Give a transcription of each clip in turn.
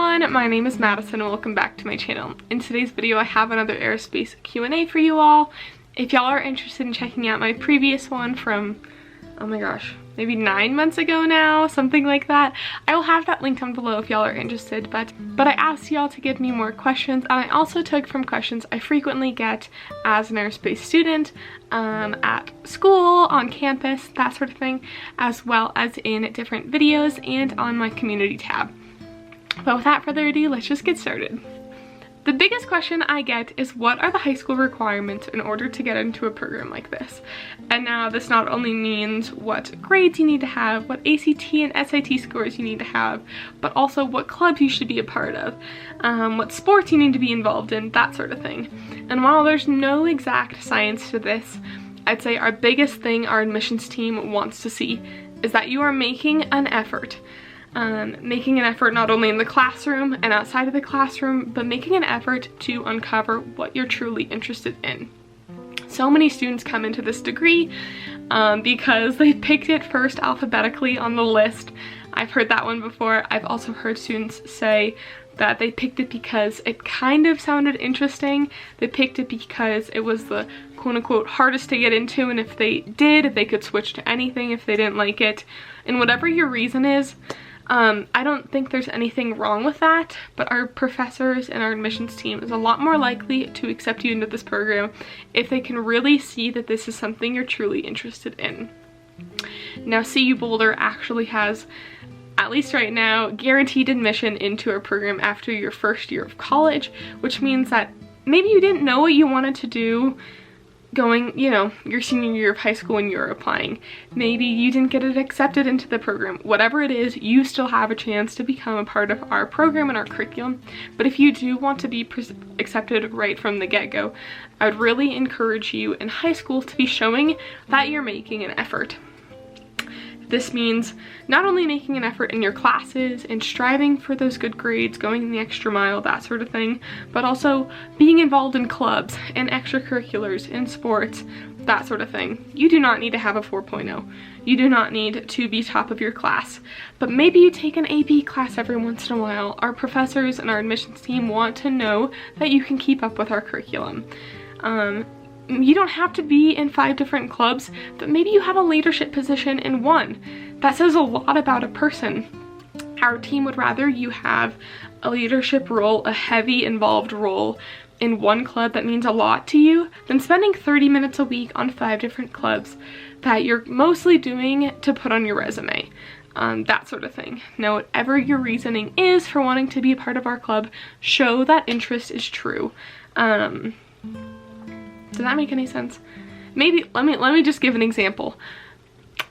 everyone, my name is Madison and welcome back to my channel. In today's video I have another aerospace Q&A for you all. If y'all are interested in checking out my previous one from, oh my gosh, maybe 9 months ago now, something like that, I will have that link down below if y'all are interested. But I asked y'all to give me more questions, and I also took from questions I frequently get as an aerospace student at school, on campus, that sort of thing, as well as in different videos and on my community tab. But without further ado, let's just get started. The biggest question I get is, what are the high school requirements in order to get into a program like this? And now this not only means what grades you need to have, what ACT and SAT scores you need to have, but also what clubs you should be a part of, what sports you need to be involved in, that sort of thing. And while there's no exact science to this, I'd say our biggest thing our admissions team wants to see is that you are making an effort. Making an effort not only in the classroom and outside of the classroom, but making an effort to uncover what you're truly interested in. So many students come into this degree because they picked it first alphabetically on the list. I've heard that one before. I've also heard students say that they picked it because it kind of sounded interesting. They picked it because it was the quote-unquote hardest to get into, and if they did, they could switch to anything if they didn't like it. And whatever your reason is, I don't think there's anything wrong with that, but our professors and our admissions team is a lot more likely to accept you into this program if they can really see that this is something you're truly interested in. Now, CU Boulder actually has, at least right now, guaranteed admission into our program after your first year of college, which means that maybe you didn't know what you wanted to do going, you know, your senior year of high school when you're applying. Maybe you didn't get it accepted into the program. Whatever it is, you still have a chance to become a part of our program and our curriculum. But if you do want to be accepted right from the get-go, I would really encourage you in high school to be showing that you're making an effort. This means not only making an effort in your classes and striving for those good grades, going the extra mile, that sort of thing, but also being involved in clubs and extracurriculars, in sports, that sort of thing. You do not need to have a 4.0. You do not need to be top of your class, but maybe you take an AP class every once in a while. Our professors and our admissions team want to know that you can keep up with our curriculum. You don't have to be in 5 different clubs, but maybe you have a leadership position in one. That says a lot about a person. Our team would rather you have a leadership role, a heavy involved role in one club that means a lot to you, than spending 30 minutes a week on 5 different clubs that you're mostly doing to put on your resume. That sort of thing. Now, whatever your reasoning is for wanting to be a part of our club, show that interest is true. Does that make any sense? Maybe, let me just give an example.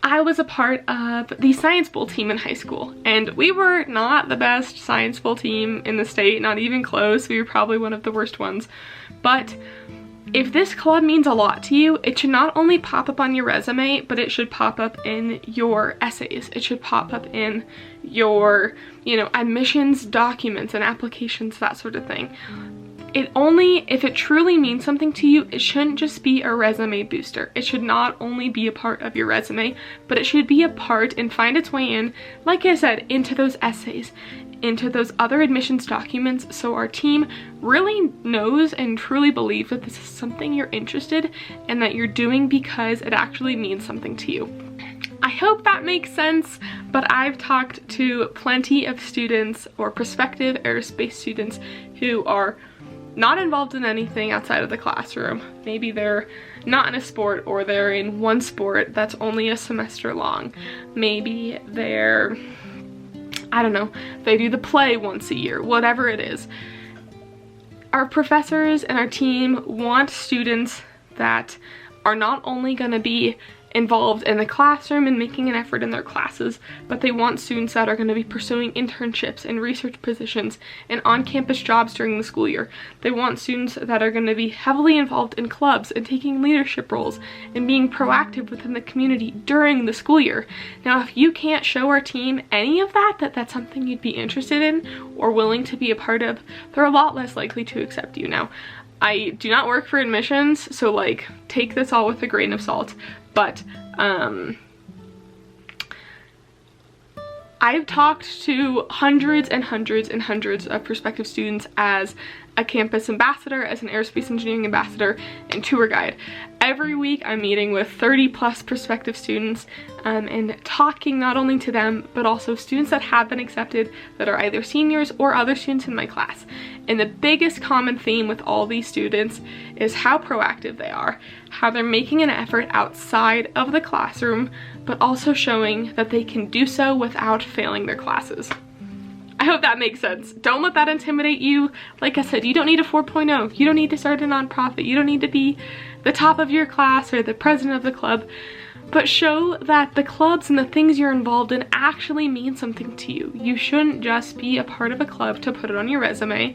I was a part of the science bowl team in high school, and we were not the best science bowl team in the state, not even close. We were probably one of the worst ones. But if this club means a lot to you, it should not only pop up on your resume, but it should pop up in your essays. It should pop up in your, admissions documents and applications, that sort of thing. If it truly means something to you, it shouldn't just be a resume booster. It should not only be a part of your resume, but it should be a part and find its way in, like I said, into those essays, into those other admissions documents, so our team really knows and truly believes that this is something you're interested in and that you're doing because it actually means something to you. I hope that makes sense, but I've talked to plenty of students or prospective aerospace students who are not involved in anything outside of the classroom. Maybe they're not in a sport, or they're in one sport that's only a semester long. Maybe they're, I don't know, they do the play once a year, whatever it is. Our professors and our team want students that are not only going to be involved in the classroom and making an effort in their classes, but they want students that are going to be pursuing internships and research positions and on-campus jobs during the school year. They want students that are going to be heavily involved in clubs and taking leadership roles and being proactive within the community during the school year. Now, if you can't show our team any of that's something you'd be interested in or willing to be a part of, they're a lot less likely to accept you. Now, I do not work for admissions, so take this all with a grain of salt, but I've talked to hundreds and hundreds and hundreds of prospective students as a campus ambassador, as an aerospace engineering ambassador, and tour guide. Every week I'm meeting with 30 plus prospective students and talking not only to them, but also students that have been accepted that are either seniors or other students in my class. And the biggest common theme with all these students is how proactive they are, how they're making an effort outside of the classroom, but also showing that they can do so without failing their classes. I hope that makes sense. Don't let that intimidate you. Like I said, you don't need a 4.0. You don't need to start a nonprofit. You don't need to be the top of your class or the president of the club. But show that the clubs and the things you're involved in actually mean something to you. You shouldn't just be a part of a club to put it on your resume.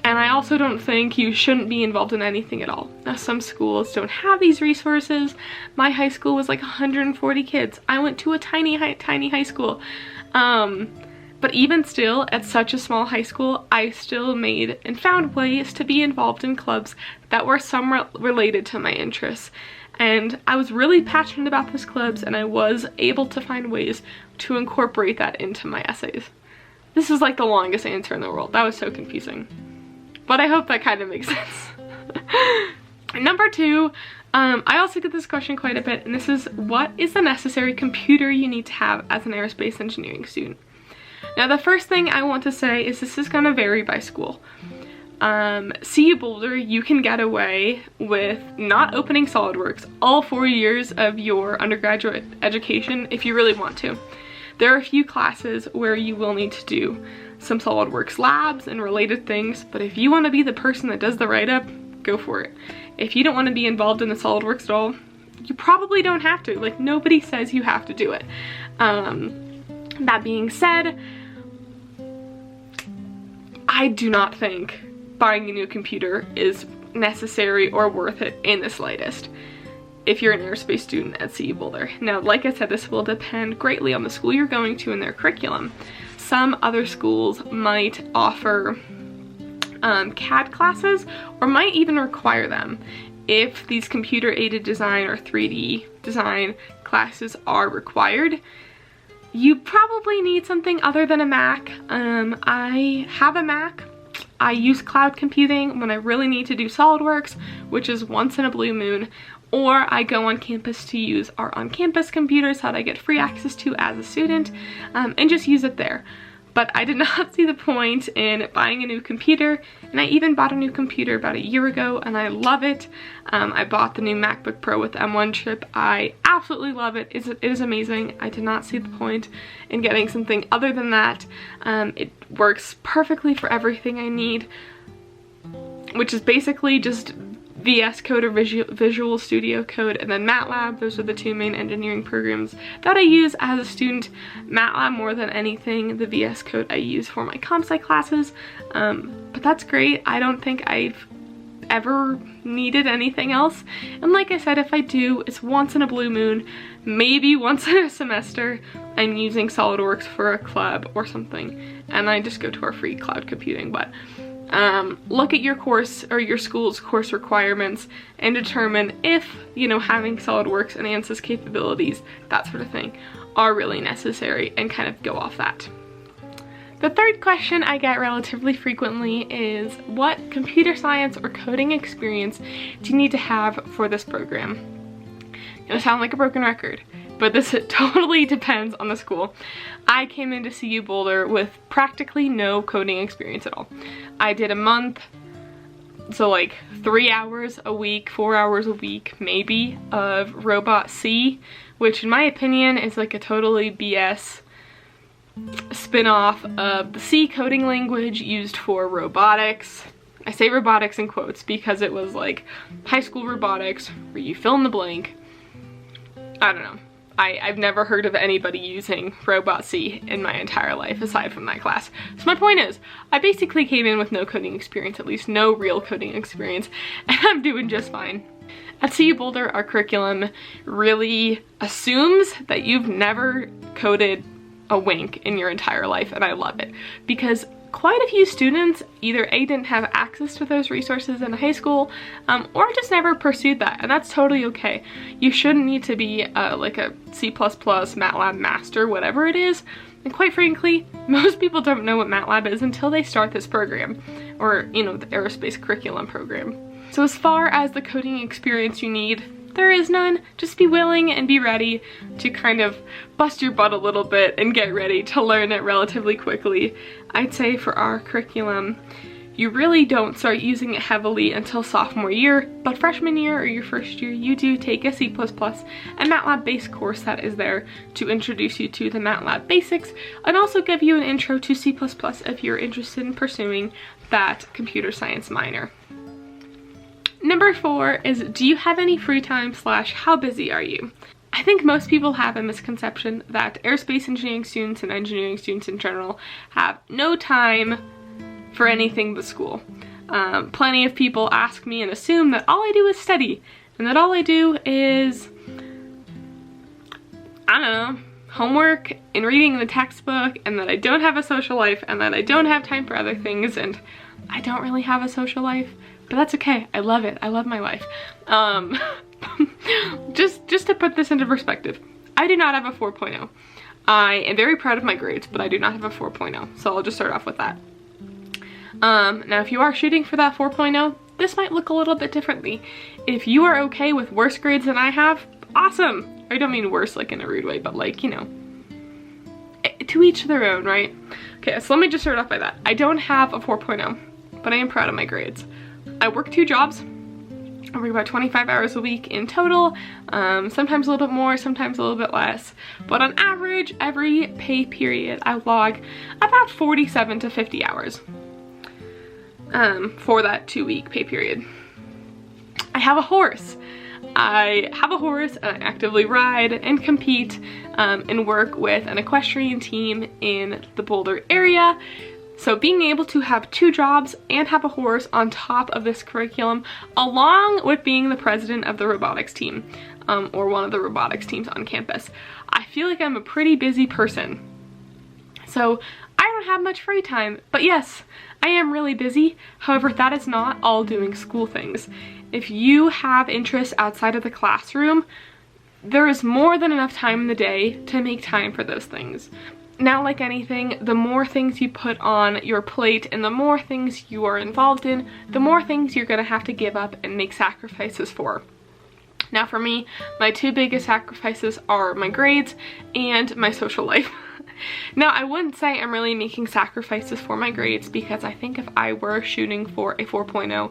And I also don't think you shouldn't be involved in anything at all. Now, some schools don't have these resources. My high school was like 140 kids. I went to a tiny high school. But even still, at such a small high school, I still made and found ways to be involved in clubs that were somewhat related to my interests. And I was really passionate about those clubs, and I was able to find ways to incorporate that into my essays. This is like the longest answer in the world. That was so confusing. But I hope that kind of makes sense. Number 2, I also get this question quite a bit, and this is, what is the necessary computer you need to have as an aerospace engineering student? Now, the first thing I want to say is this is going to vary by school. CU Boulder, you can get away with not opening SolidWorks all 4 years of your undergraduate education if you really want to. There are a few classes where you will need to do some SolidWorks labs and related things, but if you want to be the person that does the write-up, go for it. If you don't want to be involved in the SolidWorks at all, you probably don't have to. Like, nobody says you have to do it. That being said, I do not think buying a new computer is necessary or worth it in the slightest if you're an aerospace student at CU Boulder. Now, like I said, this will depend greatly on the school you're going to and their curriculum. Some other schools might offer CAD classes or might even require them. If these computer-aided design or 3D design classes are required, you probably need something other than a Mac. I have a Mac. I use cloud computing when I really need to do SolidWorks, which is once in a blue moon, or I go on campus to use our on-campus computers that I get free access to as a student, and just use it there. But I did not see the point in buying a new computer, and I even bought a new computer about a year ago, and I love it. I bought the new MacBook Pro with the M1 chip. I absolutely love it. It is amazing. I did not see the point in getting something other than that. It works perfectly for everything I need, which is basically just VS Code or Visual Studio Code, and then MATLAB. Those are the two main engineering programs that I use as a student. MATLAB more than anything, the VS Code I use for my comp sci classes, but that's great. I don't think I've ever needed anything else, and like I said, if I do, it's once in a blue moon, maybe once in a semester. I'm using SolidWorks for a club or something, and I just go to our free cloud computing. But look at your course or your school's course requirements and determine if, you know, having SolidWorks and ANSYS capabilities, that sort of thing, are really necessary, and kind of go off that. The third question I get relatively frequently is, what computer science or coding experience do you need to have for this program? It'll sound like a broken record, but this totally depends on the school. I came into CU Boulder with practically no coding experience at all. I did a month, so like 3 hours a week, 4 hours a week maybe, of Robot C, which in my opinion is like a totally BS spin-off of the C coding language used for robotics. I say robotics in quotes because it was like high school robotics where you fill in the blank. I don't know. I've never heard of anybody using Robot C in my entire life aside from that class. So my point is, I basically came in with no coding experience, at least no real coding experience, and I'm doing just fine. At CU Boulder, our curriculum really assumes that you've never coded a wink in your entire life, and I love it because quite a few students either A, didn't have access to those resources in high school, or just never pursued that, and that's totally okay. You shouldn't need to be like a C++, MATLAB master, whatever it is. And quite frankly, most people don't know what MATLAB is until they start this program, or, you know, the aerospace curriculum program. So as far as the coding experience you need, there is none. Just be willing and be ready to kind of bust your butt a little bit and get ready to learn it relatively quickly. I'd say for our curriculum, you really don't start using it heavily until sophomore year, but freshman year or your first year, you do take a C++ and MATLAB based course that is there to introduce you to the MATLAB basics and also give you an intro to C++ if you're interested in pursuing that computer science minor. Number 4 is, do you have any free time / how busy are you? I think most people have a misconception that aerospace engineering students and engineering students in general have no time for anything but school. Plenty of people ask me and assume that all I do is study, and that all I do is, I don't know, homework and reading the textbook, and that I don't have a social life, and that I don't have time for other things, and I don't really have a social life, but that's okay. I love it. I love my life. Just to put this into perspective, I do not have a 4.0. I am very proud of my grades, but I do not have a 4.0, so I'll just start off with that. Now if you are shooting for that 4.0, this might look a little bit differently. If you are okay with worse grades than I have, awesome. I don't mean worse like in a rude way, but like, you know, to each their own, right? Okay, so let me just start off by that. I don't have a 4.0, but I am proud of my grades. I work 2 jobs. I work about 25 hours a week in total, sometimes a little bit more, sometimes a little bit less. But on average, every pay period, I log about 47 to 50 hours for that 2-week pay period. I have a horse. I have a horse and I actively ride and compete and work with an equestrian team in the Boulder area. So being able to have 2 jobs and have a horse on top of this curriculum, along with being the president of the robotics team, or one of the robotics teams on campus, I feel like I'm a pretty busy person. So I don't have much free time, but yes, I am really busy. However, that is not all doing school things. If you have interests outside of the classroom, there is more than enough time in the day to make time for those things. Now, like anything, the more things you put on your plate and the more things you are involved in, the more things you're gonna have to give up and make sacrifices for. Now for me, my 2 biggest sacrifices are my grades and my social life. Now, I wouldn't say I'm really making sacrifices for my grades, because I think if I were shooting for a 4.0,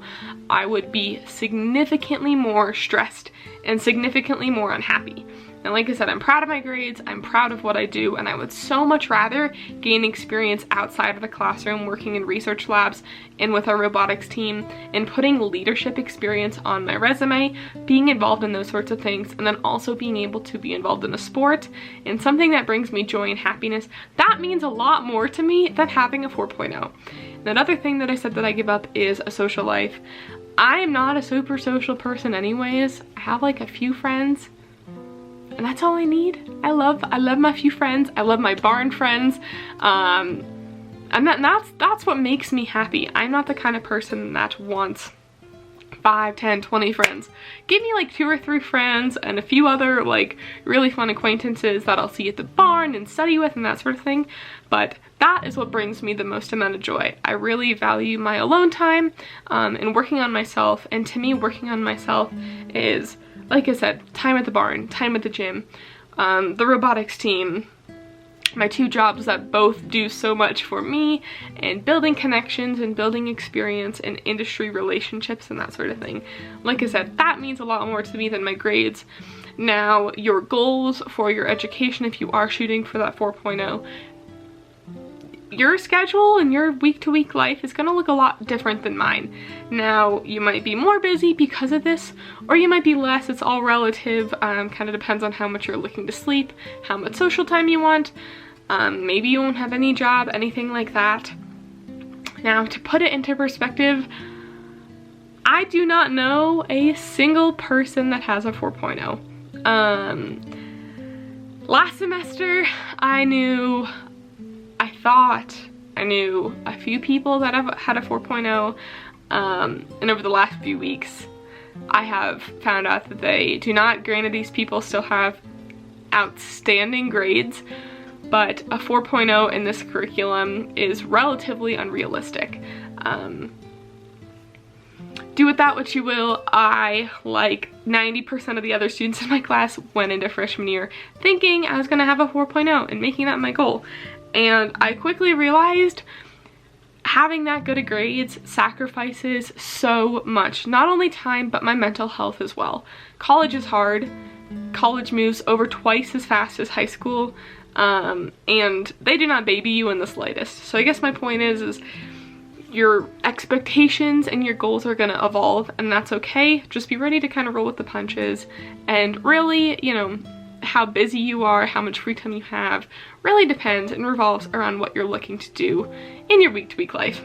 I would be significantly more stressed and significantly more unhappy. And like I said, I'm proud of my grades, I'm proud of what I do, and I would so much rather gain experience outside of the classroom, working in research labs and with our robotics team, and putting leadership experience on my resume, being involved in those sorts of things, and then also being able to be involved in a sport and something that brings me joy and happiness. That means a lot more to me than having a 4.0. And another thing that I said that I give up is a social life. I am not a super social person anyways. I have like a few friends, and that's all I need. I love my few friends. I love my barn friends. And that's what makes me happy. I'm not the kind of person that wants 5, 10, 20 friends. Give me like 2 or 3 friends and a few other like really fun acquaintances that I'll see at the barn and study with and that sort of thing. But that is what brings me the most amount of joy. I really value my alone time and working on myself. And to me, working on myself is, like I said, time at the barn, time at the gym, the robotics team, my 2 jobs that both do so much for me, and building connections and building experience and industry relationships and that sort of thing. Like I said, that means a lot more to me than my grades. Now, your goals for your education, if you are shooting for that 4.0, your schedule and your week-to-week life is gonna look a lot different than mine. Now, you might be more busy because of this, or you might be less. It's all relative. Kind of depends on how much you're looking to sleep, how much social time you want. Maybe you won't have any job, anything like that. Now, to put it into perspective, I do not know a single person that has a 4.0. Last semester, I I knew a few people that have had a 4.0, and over the last few weeks I have found out that they do not. Granted, these people still have outstanding grades, but a 4.0 in this curriculum is relatively unrealistic. Do with that what you will. I, like 90% of the other students in my class, went into freshman year thinking I was gonna have a 4.0 and making that my goal. And I quickly realized having that good of grades sacrifices so much, not only time, but my mental health as well. College is hard. College moves over twice as fast as high school, and they do not baby you in the slightest. So I guess my point is your expectations and your goals are gonna evolve, and that's okay. Just be ready to kind of roll with the punches, and really, you know, how busy you are, how much free time you have, really depends and revolves around what you're looking to do in your week-to-week life.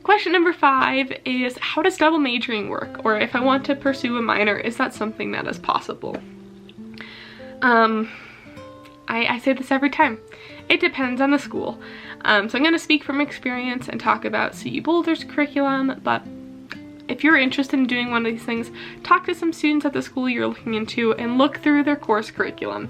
Question number 5 is, how does double majoring work? Or if I want to pursue a minor, is that something that is possible? I say this every time. It depends on the school. So I'm going to speak from experience and talk about CU Boulder's curriculum, but if you're interested in doing one of these things, talk to some students at the school you're looking into and look through their course curriculum.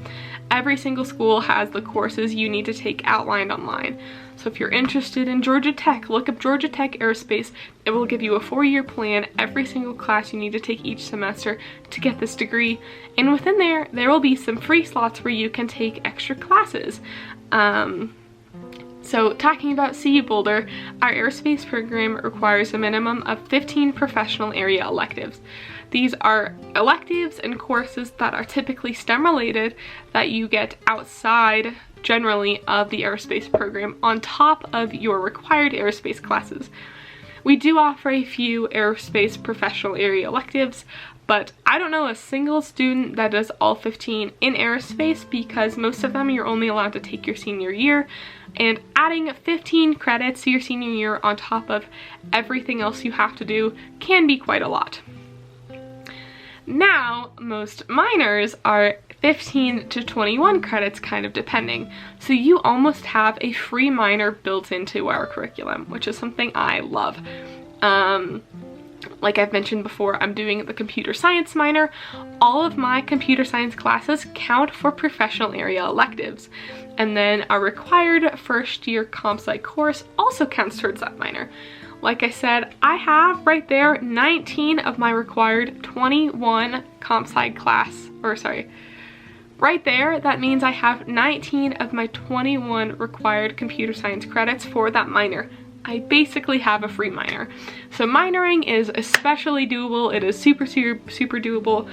Every single school has the courses you need to take outlined online. So if you're interested in Georgia Tech, look up Georgia Tech Aerospace. It will give you a 4-year plan, every single class you need to take each semester to get this degree. And within there will be some free slots where you can take extra classes. So talking about CU Boulder, our aerospace program requires a minimum of 15 professional area electives. These are electives and courses that are typically STEM related that you get outside generally of the aerospace program on top of your required aerospace classes. We do offer a few aerospace professional area electives, but I don't know a single student that does all 15 in aerospace, because most of them you're only allowed to take your senior year, and adding 15 credits to your senior year on top of everything else you have to do can be quite a lot. Now, most minors are 15 to 21 credits, kind of depending. So you almost have a free minor built into our curriculum, which is something I love. Like I've mentioned before, I'm doing the computer science minor. All of my computer science classes count for professional area electives. And then our required first year comp sci course also counts towards that minor. Like I said, I have right there 19 of my required 21 comp sci class, or sorry, right there, that means I have 19 of my 21 required computer science credits for that minor. I basically have a free minor. So minoring is especially doable. It is super doable.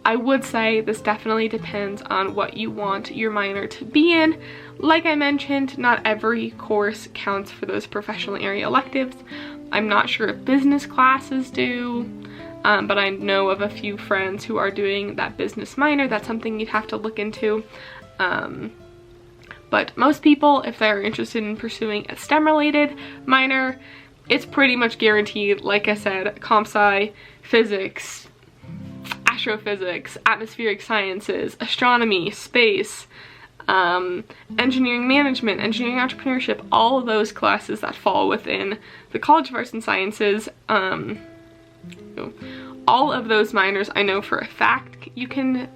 I would say this definitely depends on what you want your minor to be in. Like I mentioned, not every course counts for those professional area electives. I'm not sure if business classes do, but I know of a few friends who are doing that business minor. That's something you'd have to look into. But most people, if they're interested in pursuing a STEM-related minor, it's pretty much guaranteed. Like I said, comp sci, physics, astrophysics, atmospheric sciences, astronomy, space, engineering management, engineering entrepreneurship, all of those classes that fall within the College of Arts and Sciences, all of those minors I know for a fact you can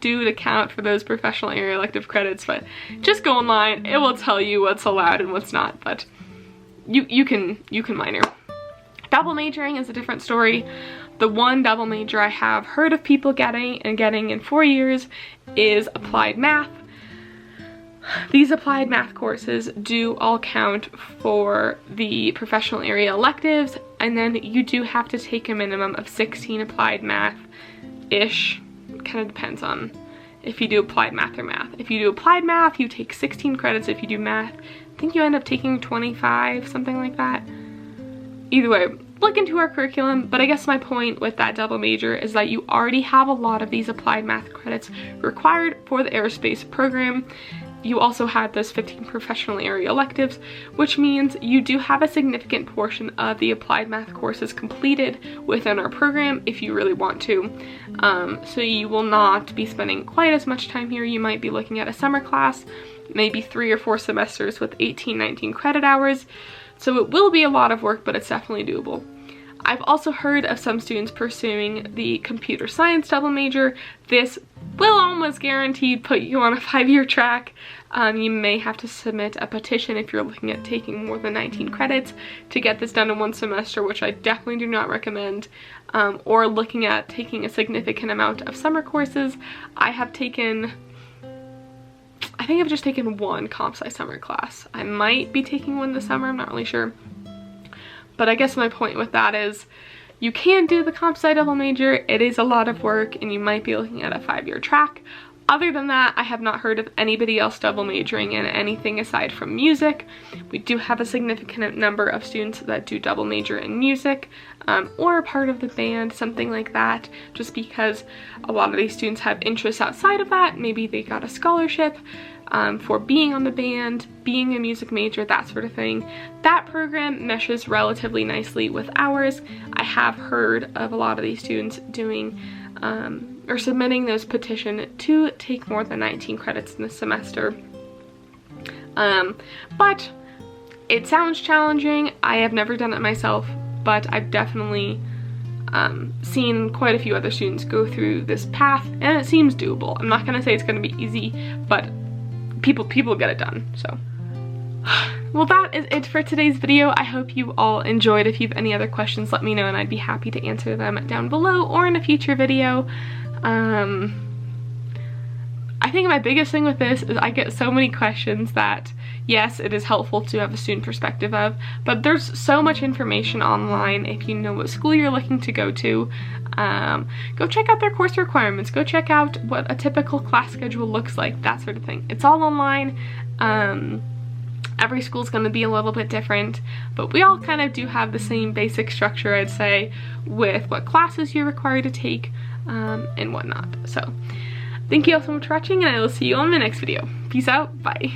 do to count for those professional area elective credits, but just go online, it will tell you what's allowed and what's not, but you can minor. Double majoring is a different story. The one double major I have heard of people getting in 4 years is applied math. These applied math courses do all count for the professional area electives, and then you do have to take a minimum of 16 applied math-ish. Kind of depends on if you do applied math or math. If you do applied math, you take 16 credits. If you do math, I think you end up taking 25, something like that. Either way, look into our curriculum, but I guess my point with that double major is that you already have a lot of these applied math credits required for the aerospace program, you also had those 15 professional area electives, which means you do have a significant portion of the applied math courses completed within our program if you really want to. So you will not be spending quite as much time here. You might be looking at a summer class, maybe 3 or 4 semesters with 18, 19 credit hours. So it will be a lot of work, but it's definitely doable. I've also heard of some students pursuing the computer science double major. This will almost guaranteed put you on a 5-year track. You may have to submit a petition if you're looking at taking more than 19 credits to get this done in 1 semester, which I definitely do not recommend, or looking at taking a significant amount of summer courses. I think I've just taken 1 comp sci summer class. I might be taking 1 this summer, I'm not really sure. But I guess my point with that is you can do the comp sci double major. It is a lot of work and you might be looking at a 5-year track. Other than that, I have not heard of anybody else double majoring in anything aside from music. We do have a significant number of students that do double major in music, or part of the band, something like that, just because a lot of these students have interests outside of that. Maybe they got a scholarship for being on the band, being a music major, that sort of thing. That program meshes relatively nicely with ours. I have heard of a lot of these students doing or submitting those petition to take more than 19 credits in the semester. But it sounds challenging. I have never done it myself, but I've definitely seen quite a few other students go through this path, and it seems doable. I'm not gonna say it's gonna be easy, but people get it done, so. Well, that is it for today's video. I hope you all enjoyed. If you have any other questions, let me know and I'd be happy to answer them down below or in a future video. I think my biggest thing with this is I get so many questions that, yes, it is helpful to have a student perspective of, but there's so much information online. If you know what school you're looking to go to, go check out their course requirements, go check out what a typical class schedule looks like, that sort of thing. It's all online. Every school's going to be a little bit different, but we all kind of do have the same basic structure, I'd say, with what classes you're required to take and whatnot. So thank you all so much for watching, and I will see you on my next video. Peace out. Bye.